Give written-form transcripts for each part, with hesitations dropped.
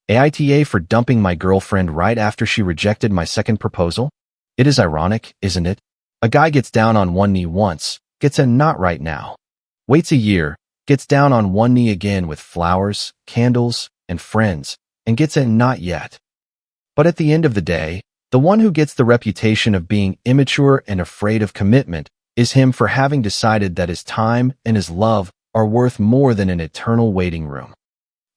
AITA for dumping my girlfriend right after she rejected my second proposal? It is ironic, isn't it? A guy gets down on one knee once, gets a not right now. Waits a year, gets down on one knee again with flowers, candles, and friends, and gets a not yet. But at the end of the day, the one who gets the reputation of being immature and afraid of commitment is him for having decided that his time and his love are worth more than an eternal waiting room.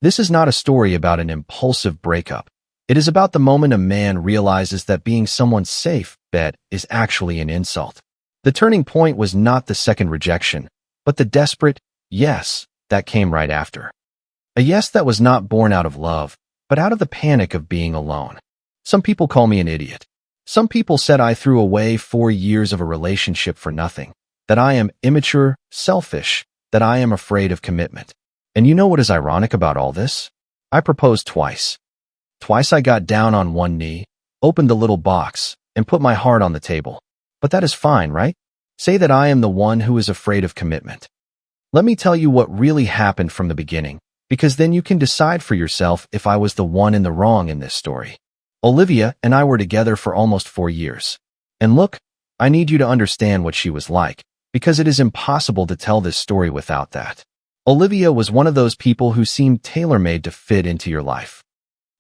This is not a story about an impulsive breakup. It is about the moment a man realizes that being someone's safe bet is actually an insult. The turning point was not the second rejection, but the desperate yes that came right after. A yes that was not born out of love, but out of the panic of being alone. Some people call me an idiot. Some people said I threw away 4 years of a relationship for nothing, that I am immature, selfish, that I am afraid of commitment. And you know what is ironic about all this? I proposed twice. Twice I got down on one knee, opened the little box, and put my heart on the table. But that is fine, right? Say that I am the one who is afraid of commitment. Let me tell you what really happened from the beginning, because then you can decide for yourself if I was the one in the wrong in this story. Olivia and I were together for almost 4 years. And look, I need you to understand what she was like, because it is impossible to tell this story without that. Olivia was one of those people who seemed tailor-made to fit into your life.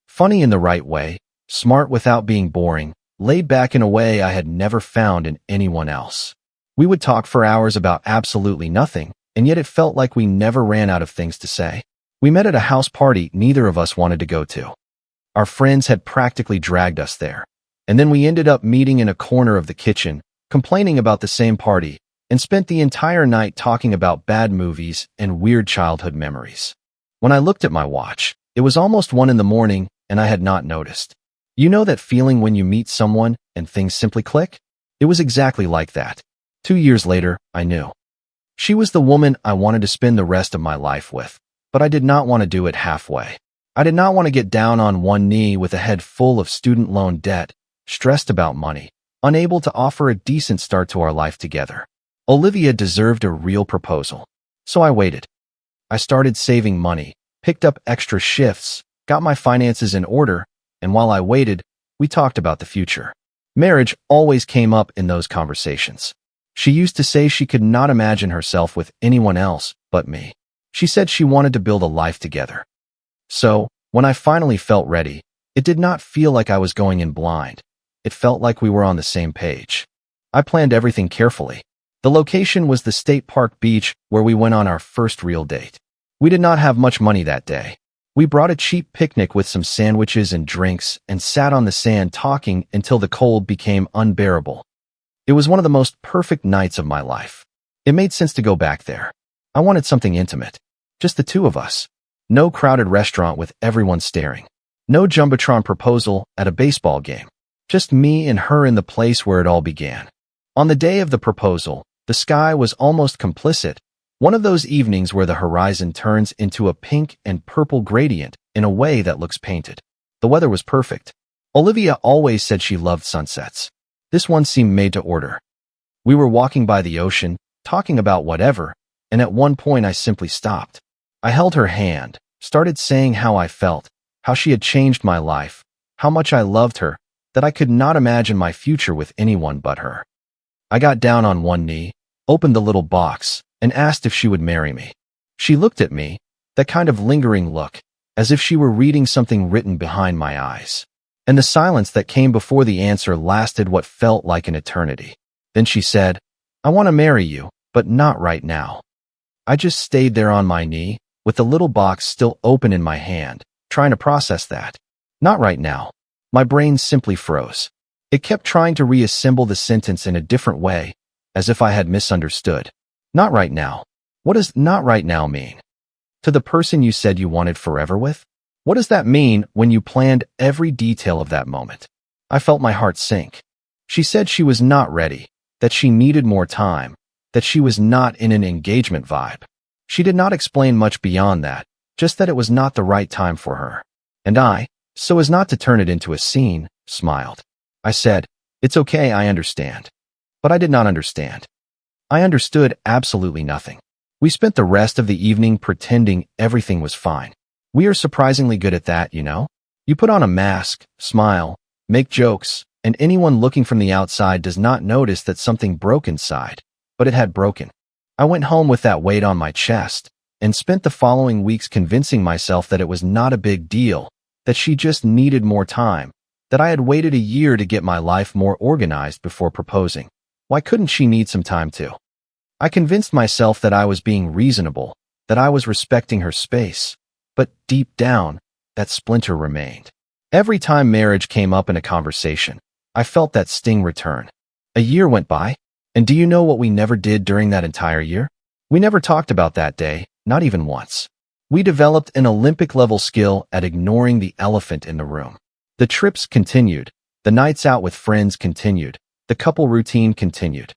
Funny in the right way, smart without being boring, laid back in a way I had never found in anyone else. We would talk for hours about absolutely nothing, and yet it felt like we never ran out of things to say. We met at a house party neither of us wanted to go to. Our friends had practically dragged us there, and then we ended up meeting in a corner of the kitchen, complaining about the same party, and spent the entire night talking about bad movies and weird childhood memories. When I looked at my watch, it was almost 1 in the morning, and I had not noticed. You know that feeling when you meet someone and things simply click? It was exactly like that. 2 years later, I knew. She was the woman I wanted to spend the rest of my life with, but I did not want to do it halfway. I did not want to get down on one knee with a head full of student loan debt, stressed about money, unable to offer a decent start to our life together. Olivia deserved a real proposal. So I waited. I started saving money, picked up extra shifts, got my finances in order, and while I waited, we talked about the future. Marriage always came up in those conversations. She used to say she could not imagine herself with anyone else but me. She said she wanted to build a life together. So, when I finally felt ready, it did not feel like I was going in blind. It felt like we were on the same page. I planned everything carefully. The location was the state park beach where we went on our first real date. We did not have much money that day. We brought a cheap picnic with some sandwiches and drinks and sat on the sand talking until the cold became unbearable. It was one of the most perfect nights of my life. It made sense to go back there. I wanted something intimate. Just the two of us. No crowded restaurant with everyone staring. No jumbotron proposal at a baseball game. Just me and her in the place where it all began. On the day of the proposal, the sky was almost complicit, one of those evenings where the horizon turns into a pink and purple gradient in a way that looks painted. The weather was perfect. Olivia always said she loved sunsets. This one seemed made to order. We were walking by the ocean, talking about whatever, and at one point I simply stopped. I held her hand, started saying how I felt, how she had changed my life, how much I loved her, that I could not imagine my future with anyone but her. I got down on one knee, opened the little box, and asked if she would marry me. She looked at me, that kind of lingering look, as if she were reading something written behind my eyes. And the silence that came before the answer lasted what felt like an eternity. Then she said, "I want to marry you, but not right now." I just stayed there on my knee, with the little box still open in my hand, trying to process that. Not right now. My brain simply froze. It kept trying to reassemble the sentence in a different way, as if I had misunderstood. Not right now. What does not right now mean? To the person you said you wanted forever with? What does that mean when you planned every detail of that moment? I felt my heart sink. She said she was not ready, that she needed more time, that she was not in an engagement vibe. She did not explain much beyond that, just that it was not the right time for her. And I, so as not to turn it into a scene, smiled. I said, "It's okay, I understand." But I did not understand. I understood absolutely nothing. We spent the rest of the evening pretending everything was fine. We are surprisingly good at that, you know? You put on a mask, smile, make jokes, and anyone looking from the outside does not notice that something broke inside, but it had broken. I went home with that weight on my chest and spent the following weeks convincing myself that it was not a big deal, that she just needed more time, that I had waited a year to get my life more organized before proposing. Why couldn't she need some time too? I convinced myself that I was being reasonable, that I was respecting her space, but deep down, that splinter remained. Every time marriage came up in a conversation, I felt that sting return. A year went by, and do you know what we never did during that entire year? We never talked about that day, not even once. We developed an Olympic-level skill at ignoring the elephant in the room. The trips continued, the nights out with friends continued, the couple routine continued.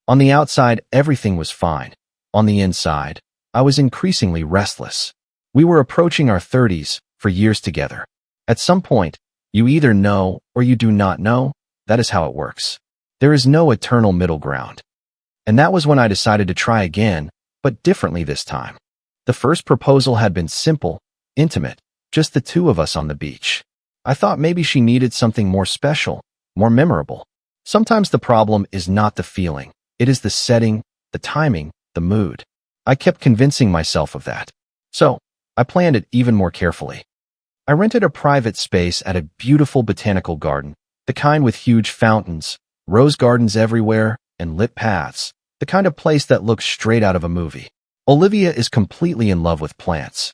On the outside, everything was fine. On the inside, I was increasingly restless. We were approaching our 30s, for years together. At some point, you either know or you do not know. That is how it works. There is no eternal middle ground. And that was when I decided to try again, but differently this time. The first proposal had been simple, intimate, just the two of us on the beach. I thought maybe she needed something more special, more memorable. Sometimes the problem is not the feeling. It is the setting, the timing, the mood. I kept convincing myself of that. So, I planned it even more carefully. I rented a private space at a beautiful botanical garden, the kind with huge fountains, rose gardens everywhere, and lit paths, the kind of place that looks straight out of a movie. Olivia is completely in love with plants.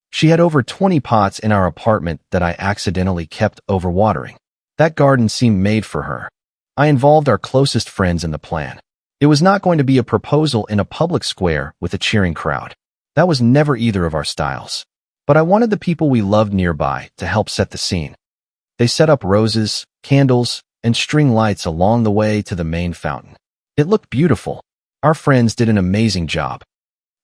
She had over 20 pots in our apartment that I accidentally kept overwatering. That garden seemed made for her. I involved our closest friends in the plan. It was not going to be a proposal in a public square with a cheering crowd. That was never either of our styles. But I wanted the people we loved nearby to help set the scene. They set up roses, candles, and string lights along the way to the main fountain. It looked beautiful. Our friends did an amazing job.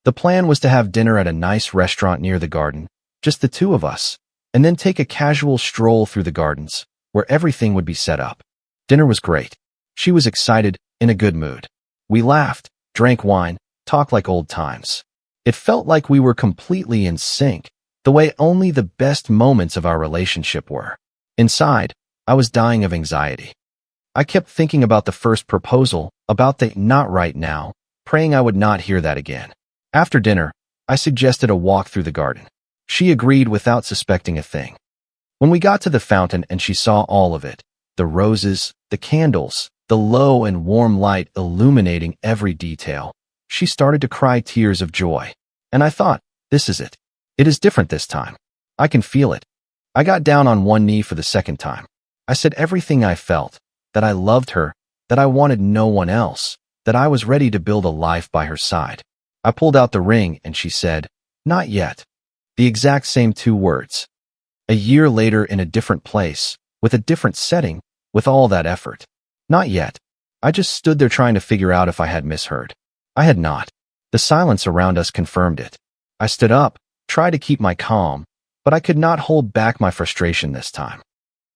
The plan was to have dinner at a nice restaurant near the garden, just the two of us, and then take a casual stroll through the gardens, where everything would be set up. Dinner was great. She was excited, in a good mood. We laughed, drank wine, talked like old times. It felt like we were completely in sync, the way only the best moments of our relationship were. Inside, I was dying of anxiety. I kept thinking about the first proposal, about the "not right now," praying I would not hear that again. After dinner, I suggested a walk through the garden. She agreed without suspecting a thing. When we got to the fountain and she saw all of it, the roses, the candles, the low and warm light illuminating every detail, she started to cry tears of joy. And I thought, this is it. It is different this time. I can feel it. I got down on one knee for the second time. I said everything I felt, that I loved her, that I wanted no one else, that I was ready to build a life by her side. I pulled out the ring and she said, "Not yet." The exact same two words. A year later in a different place, with a different setting, with all that effort. Not yet. I just stood there trying to figure out if I had misheard. I had not. The silence around us confirmed it. I stood up, tried to keep my calm, but I could not hold back my frustration this time.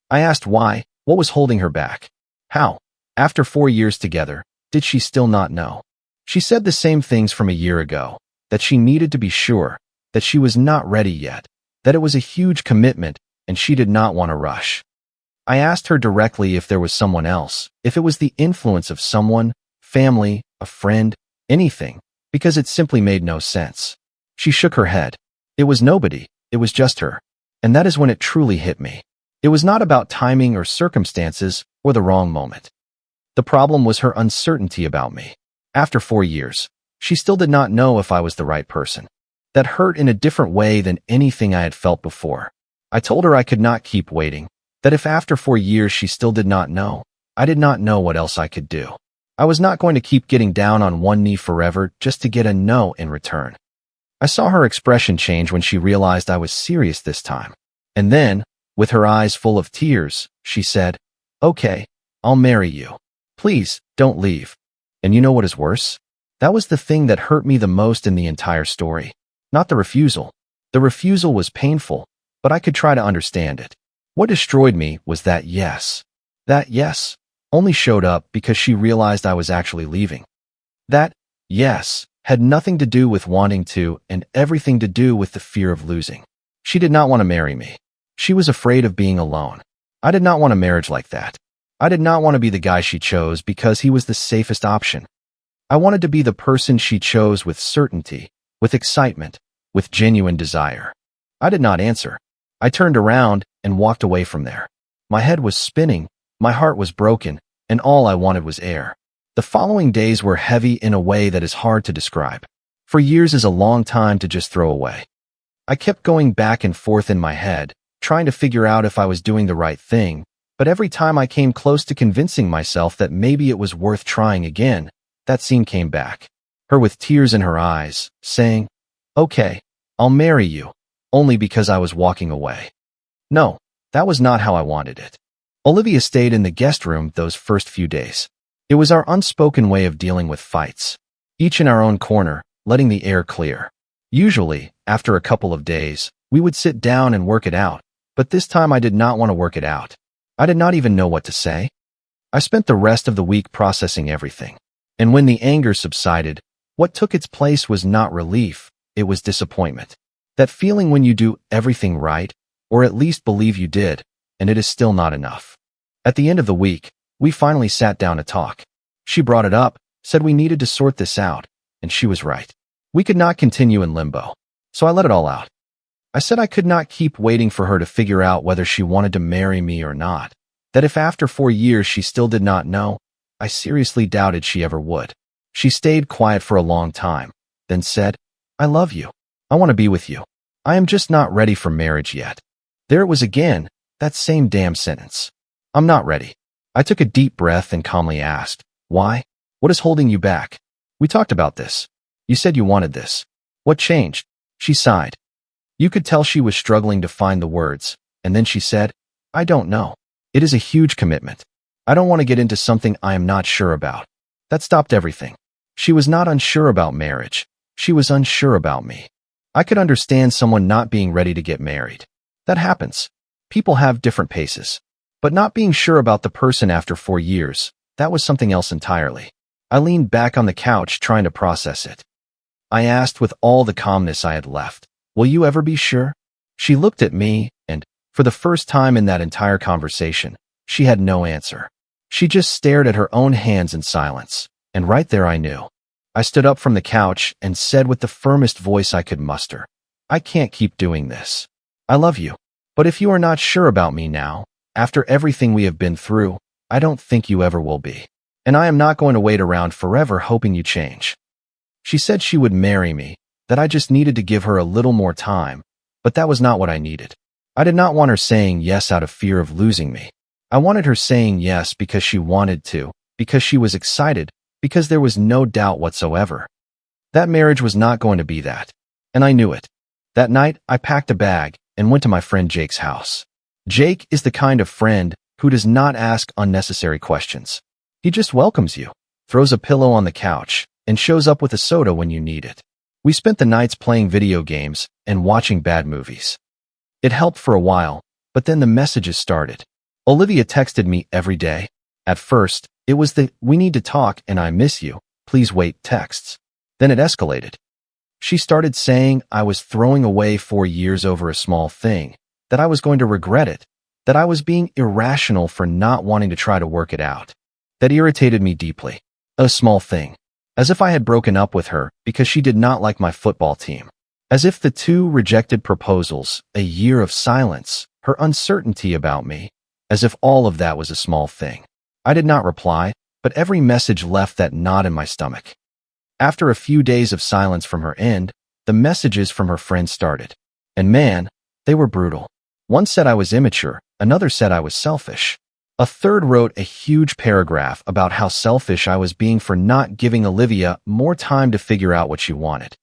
I asked why, what was holding her back? How, after 4 years together, did she still not know? She said the same things from a year ago, that she needed to be sure, that she was not ready yet, that it was a huge commitment and she did not want to rush. I asked her directly if there was someone else, if it was the influence of someone, family, a friend, anything, because it simply made no sense. She shook her head. It was nobody, it was just her. And that is when it truly hit me. It was not about timing or circumstances or the wrong moment. The problem was her uncertainty about me. After 4 years, she still did not know if I was the right person. That hurt in a different way than anything I had felt before. I told her I could not keep waiting, that if after 4 years she still did not know, I did not know what else I could do. I was not going to keep getting down on one knee forever just to get a no in return. I saw her expression change when she realized I was serious this time. And then, with her eyes full of tears, she said, "Okay, I'll marry you. Please, don't leave." And you know what is worse? That was the thing that hurt me the most in the entire story. Not the refusal. The refusal was painful, but I could try to understand it. What destroyed me was that yes. That yes only showed up because she realized I was actually leaving. That yes had nothing to do with wanting to and everything to do with the fear of losing. She did not want to marry me. She was afraid of being alone. I did not want a marriage like that. I did not want to be the guy she chose because he was the safest option. I wanted to be the person she chose with certainty, with excitement, with genuine desire. I did not answer. I turned around and walked away from there. My head was spinning, my heart was broken, and all I wanted was air. The following days were heavy in a way that is hard to describe. 4 years is a long time to just throw away. I kept going back and forth in my head, trying to figure out if I was doing the right thing, but every time I came close to convincing myself that maybe it was worth trying again, that scene came back. Her with tears in her eyes, saying, "Okay, I'll marry you," only because I was walking away. No, that was not how I wanted it. Olivia stayed in the guest room those first few days. It was our unspoken way of dealing with fights, each in our own corner, letting the air clear. Usually, after a couple of days, we would sit down and work it out, but this time I did not want to work it out. I did not even know what to say. I spent the rest of the week processing everything. And when the anger subsided, what took its place was not relief, it was disappointment. That feeling when you do everything right, or at least believe you did, and it is still not enough. At the end of the week, we finally sat down to talk. She brought it up, said we needed to sort this out, and she was right. We could not continue in limbo. So I let it all out. I said I could not keep waiting for her to figure out whether she wanted to marry me or not. That if after 4 years she still did not know, I seriously doubted she ever would. She stayed quiet for a long time, then said, "I love you. I want to be with you. I am just not ready for marriage yet." There it was again, that same damn sentence. I'm not ready. I took a deep breath and calmly asked, "Why? What is holding you back? We talked about this. You said you wanted this. What changed?" She sighed. You could tell she was struggling to find the words, and then she said, "I don't know. It is a huge commitment. I don't want to get into something I am not sure about." That stopped everything. She was not unsure about marriage. She was unsure about me. I could understand someone not being ready to get married. That happens. People have different paces. But not being sure about the person after 4 years, that was something else entirely. I leaned back on the couch trying to process it. I asked with all the calmness I had left, "Will you ever be sure?" She looked at me, and, for the first time in that entire conversation, she had no answer. She just stared at her own hands in silence, and right there I knew. I stood up from the couch and said with the firmest voice I could muster, "I can't keep doing this. I love you. But if you are not sure about me now, after everything we have been through, I don't think you ever will be. And I am not going to wait around forever hoping you change." She said she would marry me, that I just needed to give her a little more time, but that was not what I needed. I did not want her saying yes out of fear of losing me. I wanted her saying yes because she wanted to, because she was excited, because there was no doubt whatsoever. That marriage was not going to be that, and I knew it. That night, I packed a bag and went to my friend Jake's house. Jake is the kind of friend who does not ask unnecessary questions. He just welcomes you, throws a pillow on the couch, and shows up with a soda when you need it. We spent the nights playing video games and watching bad movies. It helped for a while, but then the messages started. Olivia texted me every day. At first, it was the "we need to talk and I miss you, please wait" texts. Then it escalated. She started saying I was throwing away 4 years over a small thing, that I was going to regret it, that I was being irrational for not wanting to try to work it out. That irritated me deeply. A small thing. As if I had broken up with her because she did not like my football team. As if the 2 rejected proposals, a year of silence, her uncertainty about me, as if all of that was a small thing. I did not reply, but every message left that knot in my stomach. After a few days of silence from her end, the messages from her friends started. And man, they were brutal. One said I was immature, another said I was selfish. A third wrote a huge paragraph about how selfish I was being for not giving Olivia more time to figure out what she wanted.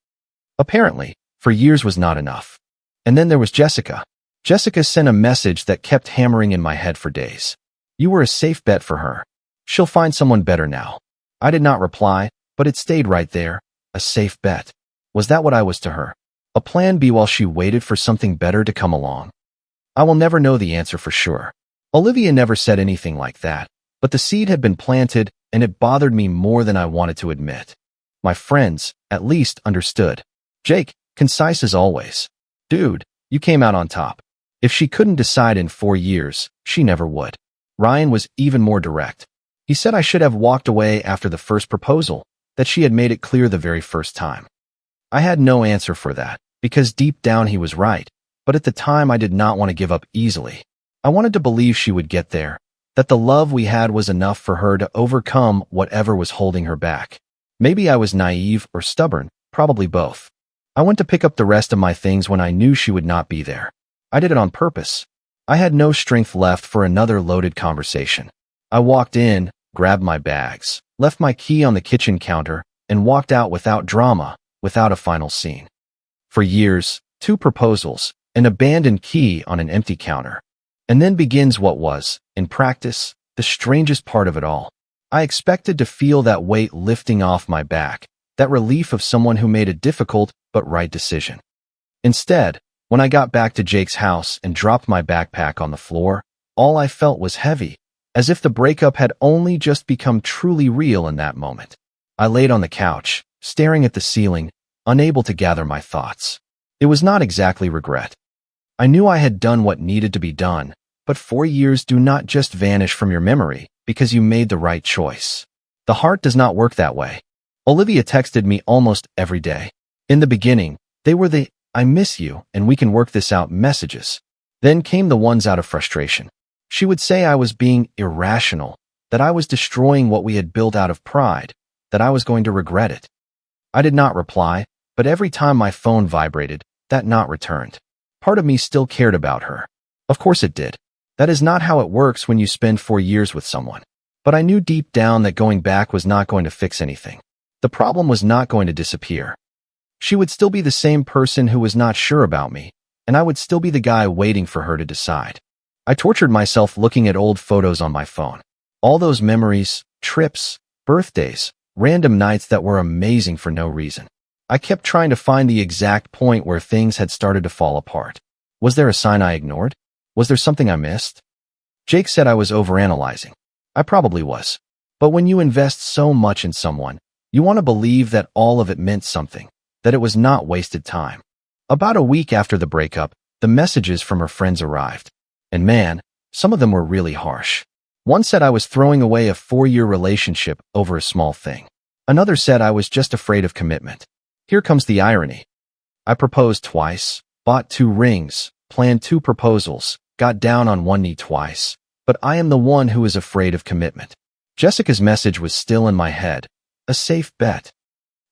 Apparently, 4 years was not enough. And then there was Jessica. Jessica sent a message that kept hammering in my head for days. "You were a safe bet for her. She'll find someone better now." I did not reply, but it stayed right there. A safe bet. Was that what I was to her? A plan B while she waited for something better to come along? I will never know the answer for sure. Olivia never said anything like that, but the seed had been planted, and it bothered me more than I wanted to admit. My friends, at least, understood. "Jake, concise as always. Dude, you came out on top. If she couldn't decide in 4 years, she never would. Ryan was even more direct. He said I should have walked away after the first proposal, that she had made it clear the very first time. I had no answer for that, because deep down he was right, but at the time I did not want to give up easily. I wanted to believe she would get there, that the love we had was enough for her to overcome whatever was holding her back. Maybe I was naive or stubborn, probably both. I went to pick up the rest of my things when I knew she would not be there. I did it on purpose. I had no strength left for another loaded conversation. I walked in, grabbed my bags, left my key on the kitchen counter, and walked out without drama, without a final scene. For years, 2 proposals, an abandoned key on an empty counter. And then begins what was, in practice, the strangest part of it all. I expected to feel that weight lifting off my back, that relief of someone who made a difficult but right decision. Instead, when I got back to Jake's house and dropped my backpack on the floor, all I felt was heavy, as if the breakup had only just become truly real in that moment. I laid on the couch, staring at the ceiling, unable to gather my thoughts. It was not exactly regret. I knew I had done what needed to be done, but 4 years do not just vanish from your memory because you made the right choice. The heart does not work that way. Olivia texted me almost every day. In the beginning, they were the "I miss you and we can work this out" messages. Then came the ones out of frustration. She would say I was being irrational, that I was destroying what we had built out of pride, that I was going to regret it. I did not reply, but every time my phone vibrated, that knot returned. Part of me still cared about her. Of course it did. That is not how it works when you spend 4 years with someone. But I knew deep down that going back was not going to fix anything. The problem was not going to disappear. She would still be the same person who was not sure about me, and I would still be the guy waiting for her to decide. I tortured myself looking at old photos on my phone. All those memories, trips, birthdays, random nights that were amazing for no reason. I kept trying to find the exact point where things had started to fall apart. Was there a sign I ignored? Was there something I missed? Jake said I was overanalyzing. I probably was. But when you invest so much in someone, you want to believe that all of it meant something, that it was not wasted time. About a week after the breakup, the messages from her friends arrived. And man, some of them were really harsh. One said I was throwing away a 4-year relationship over a small thing. Another said I was just afraid of commitment. Here comes the irony. I proposed twice, bought 2 rings, planned 2 proposals, got down on one knee twice, but I am the one who is afraid of commitment. Jessica's message was still in my head, a safe bet.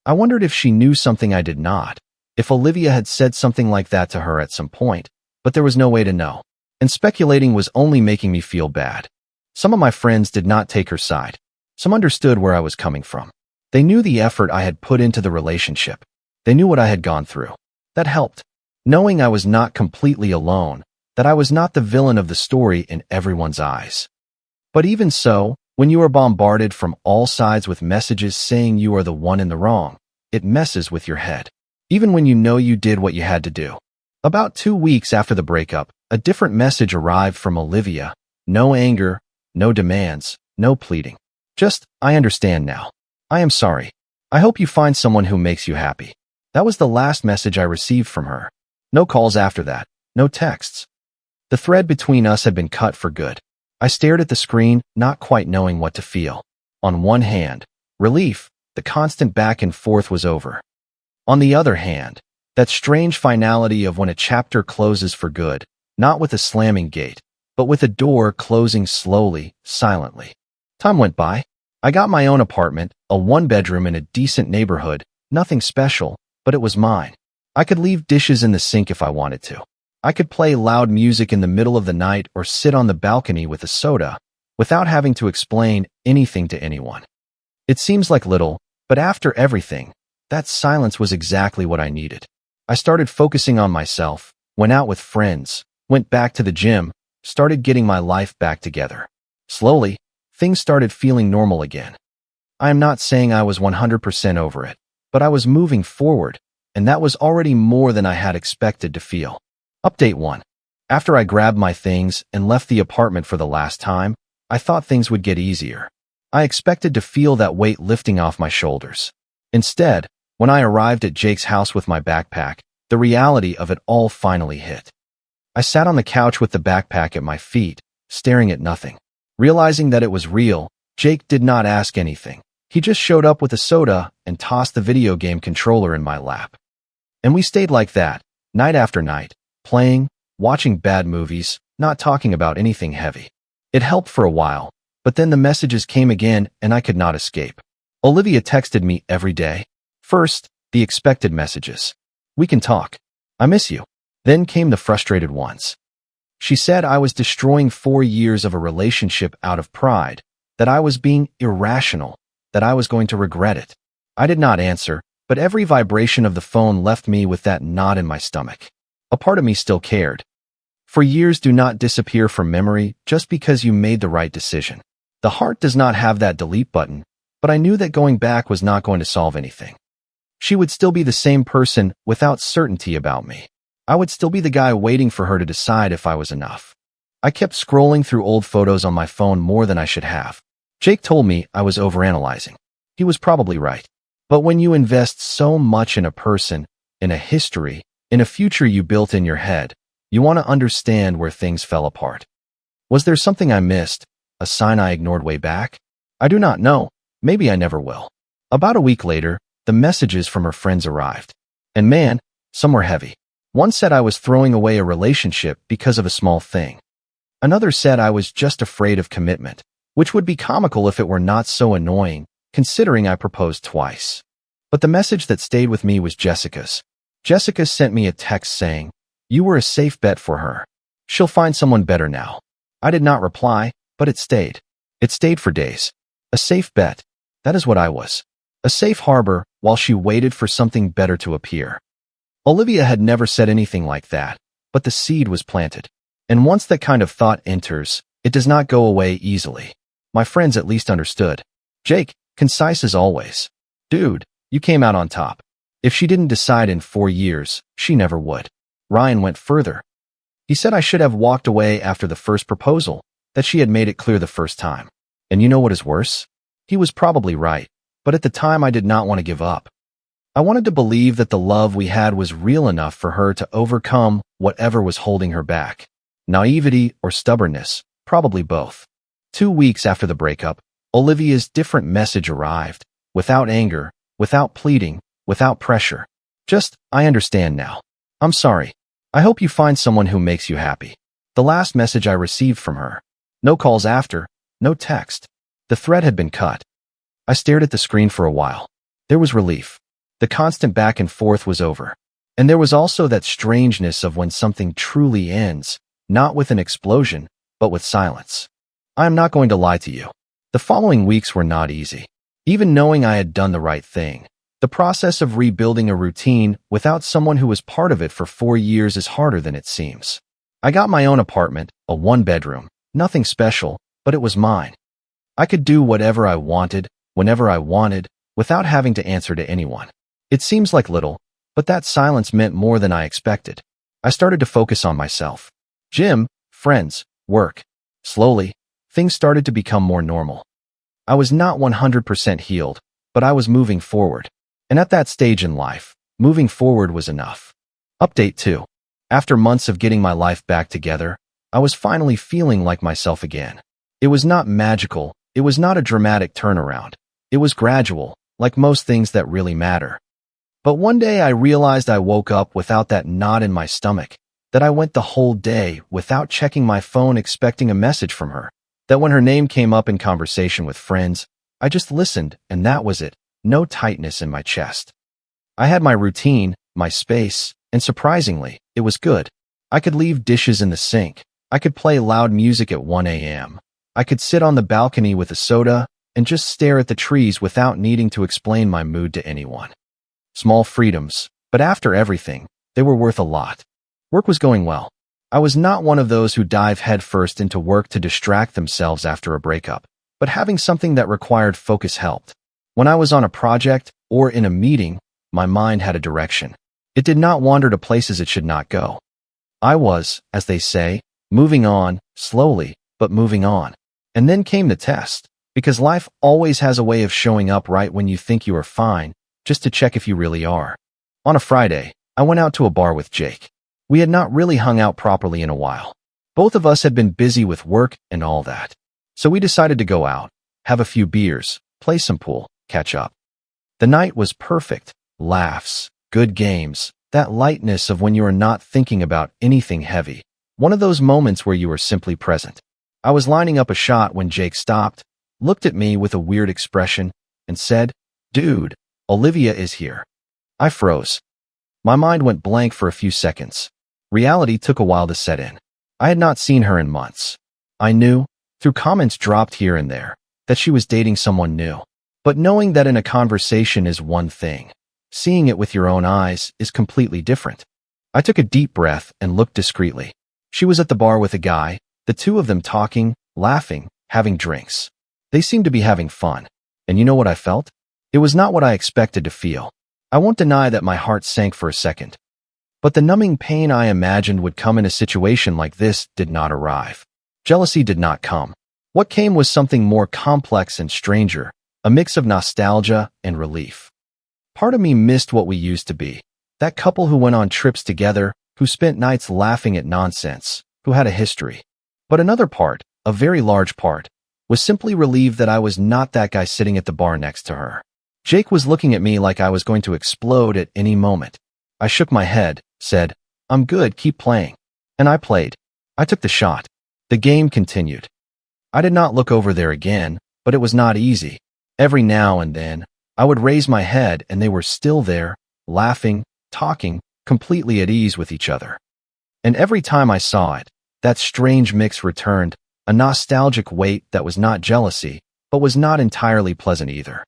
I wondered if she knew something I did not, if Olivia had said something like that to her at some point, but there was no way to know. And speculating was only making me feel bad. Some of my friends did not take her side. Some understood where I was coming from. They knew the effort I had put into the relationship. They knew what I had gone through. That helped. Knowing I was not completely alone, that I was not the villain of the story in everyone's eyes. But even so, when you are bombarded from all sides with messages saying you are the one in the wrong, it messes with your head. Even when you know you did what you had to do. About 2 weeks after the breakup, a different message arrived from Olivia. No anger, no demands, no pleading. Just, "I understand now. I am sorry. I hope you find someone who makes you happy." That was the last message I received from her. No calls after that, no texts. The thread between us had been cut for good. I stared at the screen, not quite knowing what to feel. On one hand, relief, the constant back and forth was over. On the other hand, that strange finality of when a chapter closes for good, not with a slamming gate, but with a door closing slowly, silently. Time went by. I got my own apartment, a 1-bedroom in a decent neighborhood, nothing special, but it was mine. I could leave dishes in the sink if I wanted to. I could play loud music in the middle of the night or sit on the balcony with a soda, without having to explain anything to anyone. It seems like little, but after everything, that silence was exactly what I needed. I started focusing on myself, went out with friends, went back to the gym, started getting my life back together. Slowly, things started feeling normal again. I am not saying I was 100% over it, but I was moving forward, and that was already more than I had expected to feel. Update 1. After I grabbed my things and left the apartment for the last time, I thought things would get easier. I expected to feel that weight lifting off my shoulders. Instead, when I arrived at Jake's house with my backpack, the reality of it all finally hit. I sat on the couch with the backpack at my feet, staring at nothing. Realizing that it was real, Jake did not ask anything. He just showed up with a soda and tossed the video game controller in my lap. And we stayed like that, night after night, playing, watching bad movies, not talking about anything heavy. It helped for a while, but then the messages came again and I could not escape. Olivia texted me every day. First, the expected messages. We can talk. I miss you. Then came the frustrated ones. She said I was destroying 4 years of a relationship out of pride, that I was being irrational, that I was going to regret it. I did not answer, but every vibration of the phone left me with that knot in my stomach. A part of me still cared. For years do not disappear from memory just because you made the right decision. The heart does not have that delete button, but I knew that going back was not going to solve anything. She would still be the same person without certainty about me. I would still be the guy waiting for her to decide if I was enough. I kept scrolling through old photos on my phone more than I should have. Jake told me I was overanalyzing. He was probably right. But when you invest so much in a person, in a history, in a future you built in your head, you want to understand where things fell apart. Was there something I missed, a sign I ignored way back? I do not know. Maybe I never will. About a week later, the messages from her friends arrived. And man, some were heavy. One said I was throwing away a relationship because of a small thing. Another said I was just afraid of commitment, which would be comical if it were not so annoying, considering I proposed twice. But the message that stayed with me was Jessica's. Jessica sent me a text saying, "You were a safe bet for her. She'll find someone better now." I did not reply, but it stayed. It stayed for days. A safe bet. That is what I was. A safe harbor while she waited for something better to appear. Olivia had never said anything like that, but the seed was planted. And once that kind of thought enters, it does not go away easily. My friends at least understood. Jake, concise as always. Dude, you came out on top. If she didn't decide in 4 years, she never would. Ryan went further. He said I should have walked away after the first proposal, that she had made it clear the first time. And you know what is worse? He was probably right, but at the time I did not want to give up. I wanted to believe that the love we had was real enough for her to overcome whatever was holding her back. Naivety or stubbornness, probably both. 2 weeks after the breakup, Olivia's different message arrived, without anger, without pleading, without pressure. Just, I understand now. I'm sorry. I hope you find someone who makes you happy. The last message I received from her. No calls after, no text. The thread had been cut. I stared at the screen for a while. There was relief. The constant back and forth was over. And there was also that strangeness of when something truly ends, not with an explosion, but with silence. I am not going to lie to you. The following weeks were not easy. Even knowing I had done the right thing, the process of rebuilding a routine without someone who was part of it for 4 years is harder than it seems. I got my own apartment, a 1-bedroom, nothing special, but it was mine. I could do whatever I wanted, whenever I wanted, without having to answer to anyone. It seems like little, but that silence meant more than I expected. I started to focus on myself. Gym, friends, work. Slowly, things started to become more normal. I was not 100% healed, but I was moving forward. And at that stage in life, moving forward was enough. Update 2. After months of getting my life back together, I was finally feeling like myself again. It was not magical, it was not a dramatic turnaround. It was gradual, like most things that really matter. But one day I realized I woke up without that knot in my stomach, that I went the whole day without checking my phone expecting a message from her, that when her name came up in conversation with friends, I just listened and that was it, no tightness in my chest. I had my routine, my space, and surprisingly, it was good. I could leave dishes in the sink. I could play loud music at 1 a.m. I could sit on the balcony with a soda and just stare at the trees without needing to explain my mood to anyone. Small freedoms, but after everything, they were worth a lot. Work was going well. I was not one of those who dive headfirst into work to distract themselves after a breakup, but having something that required focus helped. When I was on a project or in a meeting, my mind had a direction. It did not wander to places it should not go. I was, as they say, moving on, slowly, but moving on. And then came the test, because life always has a way of showing up right when you think you are fine, just to check if you really are. On a Friday, I went out to a bar with Jake. We had not really hung out properly in a while. Both of us had been busy with work and all that. So we decided to go out, have a few beers, play some pool, catch up. The night was perfect. Laughs, good games, that lightness of when you are not thinking about anything heavy. One of those moments where you are simply present. I was lining up a shot when Jake stopped, looked at me with a weird expression, and said, "Dude, Olivia is here." I froze. My mind went blank for a few seconds. Reality took a while to set in. I had not seen her in months. I knew, through comments dropped here and there, that she was dating someone new. But knowing that in a conversation is one thing. Seeing it with your own eyes is completely different. I took a deep breath and looked discreetly. She was at the bar with a guy, the two of them talking, laughing, having drinks. They seemed to be having fun. And you know what I felt? It was not what I expected to feel. I won't deny that my heart sank for a second. But the numbing pain I imagined would come in a situation like this did not arrive. Jealousy did not come. What came was something more complex and stranger, a mix of nostalgia and relief. Part of me missed what we used to be. That couple who went on trips together, who spent nights laughing at nonsense, who had a history. But another part, a very large part, was simply relieved that I was not that guy sitting at the bar next to her. Jake was looking at me like I was going to explode at any moment. I shook my head, said, "I'm good, keep playing." And I played. I took the shot. The game continued. I did not look over there again, but it was not easy. Every now and then, I would raise my head and they were still there, laughing, talking, completely at ease with each other. And every time I saw it, that strange mix returned, a nostalgic weight that was not jealousy, but was not entirely pleasant either.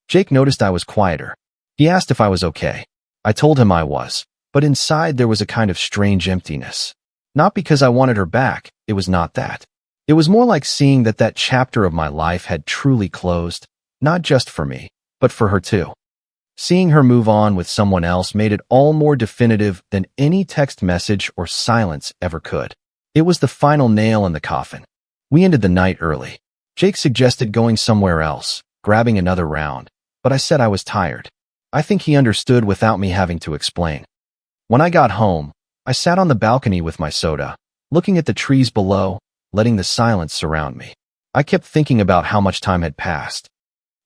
Jake noticed I was quieter. He asked if I was okay. I told him I was, but inside there was a kind of strange emptiness. Not because I wanted her back, it was not that. It was more like seeing that that chapter of my life had truly closed, not just for me, but for her too. Seeing her move on with someone else made it all more definitive than any text message or silence ever could. It was the final nail in the coffin. We ended the night early. Jake suggested going somewhere else, grabbing another round, but I said I was tired. I think he understood without me having to explain. When I got home, I sat on the balcony with my soda, looking at the trees below, letting the silence surround me. I kept thinking about how much time had passed.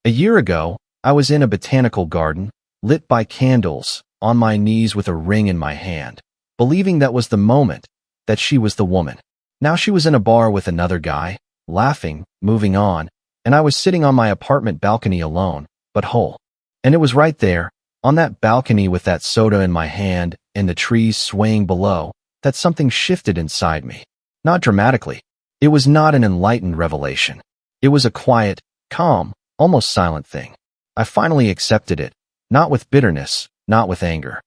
A year ago, I was in a botanical garden, lit by candles, on my knees with a ring in my hand, believing that was the moment, that she was the woman. Now she was in a bar with another guy, laughing, moving on, and I was sitting on my apartment balcony alone, but whole. And it was right there, on that balcony with that soda in my hand and the trees swaying below, that something shifted inside me. Not dramatically. It was not an enlightened revelation. It was a quiet, calm, almost silent thing. I finally accepted it, not with bitterness, not with anger.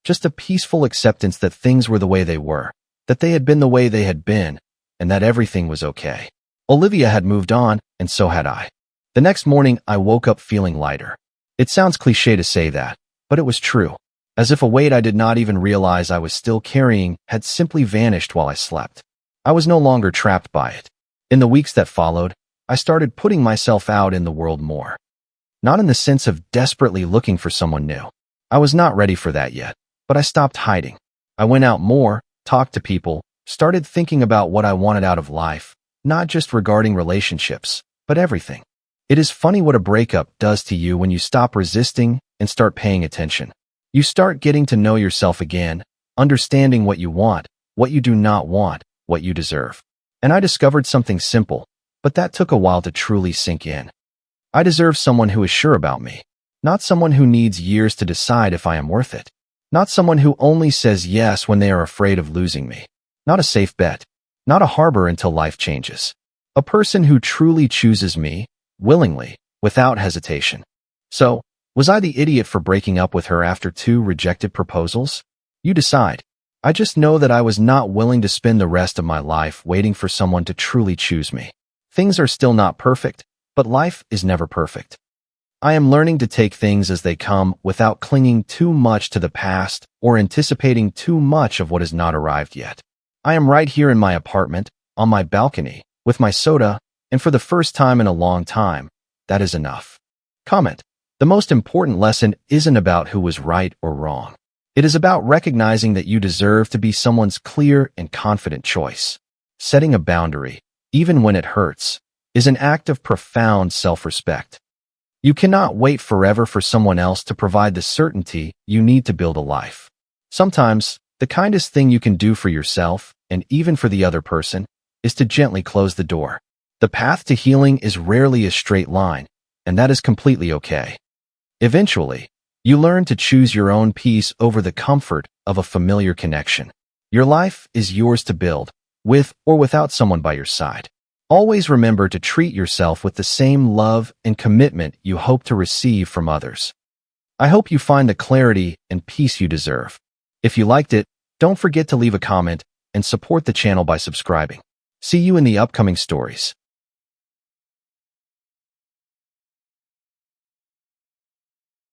Just a peaceful acceptance that things were the way they were, that they had been the way they had been, and that everything was okay. Olivia had moved on, and so had I. The next morning, I woke up feeling lighter. It sounds cliché to say that, but it was true. As if a weight I did not even realize I was still carrying had simply vanished while I slept. I was no longer trapped by it. In the weeks that followed, I started putting myself out in the world more. Not in the sense of desperately looking for someone new. I was not ready for that yet, but I stopped hiding. I went out more, talked to people, started thinking about what I wanted out of life, not just regarding relationships, but everything. It is funny what a breakup does to you when you stop resisting and start paying attention. You start getting to know yourself again, understanding what you want, what you do not want, what you deserve. And I discovered something simple, but that took a while to truly sink in. I deserve someone who is sure about me, not someone who needs years to decide if I am worth it, not someone who only says yes when they are afraid of losing me, not a safe bet, not a harbor until life changes. A person who truly chooses me, willingly, without hesitation. So, was I the idiot for breaking up with her after 2 rejected proposals? You decide. I just know that I was not willing to spend the rest of my life waiting for someone to truly choose me. Things are still not perfect, but life is never perfect. I am learning to take things as they come without clinging too much to the past or anticipating too much of what has not arrived yet. I am right here in my apartment, on my balcony, with my soda, and for the first time in a long time, that is enough. Comment. The most important lesson isn't about who was right or wrong. It is about recognizing that you deserve to be someone's clear and confident choice. Setting a boundary, even when it hurts, is an act of profound self-respect. You cannot wait forever for someone else to provide the certainty you need to build a life. Sometimes, the kindest thing you can do for yourself, and even for the other person, is to gently close the door. The path to healing is rarely a straight line, and that is completely okay. Eventually, you learn to choose your own peace over the comfort of a familiar connection. Your life is yours to build, with or without someone by your side. Always remember to treat yourself with the same love and commitment you hope to receive from others. I hope you find the clarity and peace you deserve. If you liked it, don't forget to leave a comment and support the channel by subscribing. See you in the upcoming stories.